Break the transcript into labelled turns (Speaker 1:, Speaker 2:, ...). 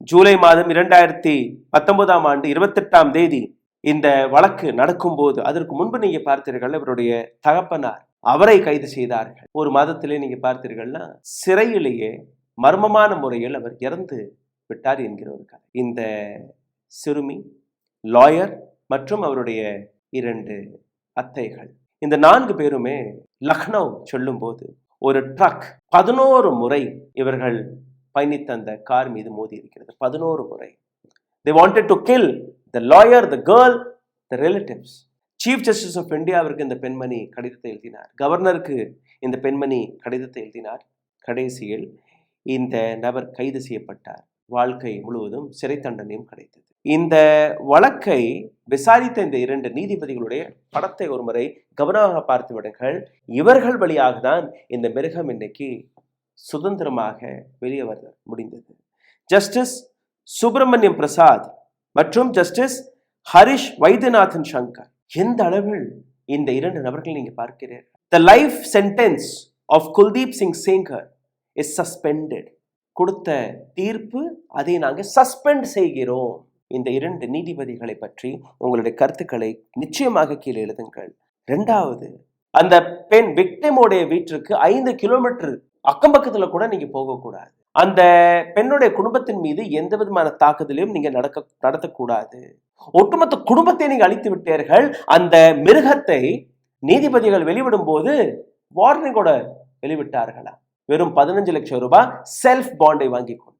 Speaker 1: ஜூலை மாதம் 2019 28 இந்த வழக்கு நடக்கும் போது, அதற்கு முன்பு நீங்க பார்த்தீர்கள் இவருடைய தகப்பனார் அவரை கைது செய்தார்கள். ஒரு மாதத்திலே நீங்க பார்த்தீர்கள்னா சிறையிலேயே மர்மமான முறையில் அவர் இறந்து விட்டார் என்கிற ஒரு கதை. இந்த சிறுமி, லாயர் மற்றும் அவருடைய 2 அத்தைகள், இந்த 4 பேருமே லக்னோ செல்லும் போது ஒரு ட்ரக் 11 முறை இவர்கள் பயணித்த அந்த கார் மீது மோதி இருக்கிறது. 11 முறை. They wanted to kill the lawyer, the girl, the relatives. Chief justice of இந்தியாவிற்கு இந்த பெண்மணி கடிதத்தை எழுதினார். கவர்னருக்கு இந்த பெண்மணி கடிதத்தை எழுதினார். கடைசியில் இந்த நபர் கைது செய்யப்பட்டார். வாழ்க்கை முழுவதும் சிறை தண்டனையும் கிடைத்தது. இந்த வழக்கை விசாரித்த இந்த 2 நீதிபதிகளுடைய படத்தை ஒரு முறை கவனமாக பார்த்து விடுங்கள். இவர்கள் வழியாக தான் இந்த மிருகம் இன்னைக்கு சுதந்திரமாக வெளியே வர முடிந்தது. ஜஸ்டிஸ் சுப்பிரமணியம் பிரசாத் மற்றும் ஜஸ்டிஸ் ஹரிஷ் வைத்தியநாதன் சங்கர். எந்த அளவில் இந்த 2 நபர்கள் நீங்க பார்க்கிறீர்கள். The life sentence of Kuldeep Singh Sengar is suspended. கொடுத்த தீர்ப்பு, அதை நாங்கள் சஸ்பெண்ட் செய்கிறோம். இந்த 2 நீதிபதிகளை பற்றி உங்களுடைய கருத்துக்களை நிச்சயமாக கீழே எழுதுங்கள். 2வது, அந்த பெண் விக்டிமோடைய வீட்டிற்கு 5 கிலோமீட்டர் அக்கம் பக்கத்துல கூட நீங்க போகக்கூடாது. அந்த பெண்ணுடைய குடும்பத்தின் மீது எந்த விதமான தாக்குதலையும் நீங்க நடத்தக்கூடாது. ஒட்டுமொத்த குடும்பத்தை நீங்க அழித்து விட்டீர்கள். அந்த மிருகத்தை நீதிபதிகள் வெளிவிடும் போது வார்னிங்கோட வெளிவிட்டார்களா? வெறும் 15 லட்சம் ரூபாய் செல்ஃப் பாண்டை வாங்கி கொண்டு.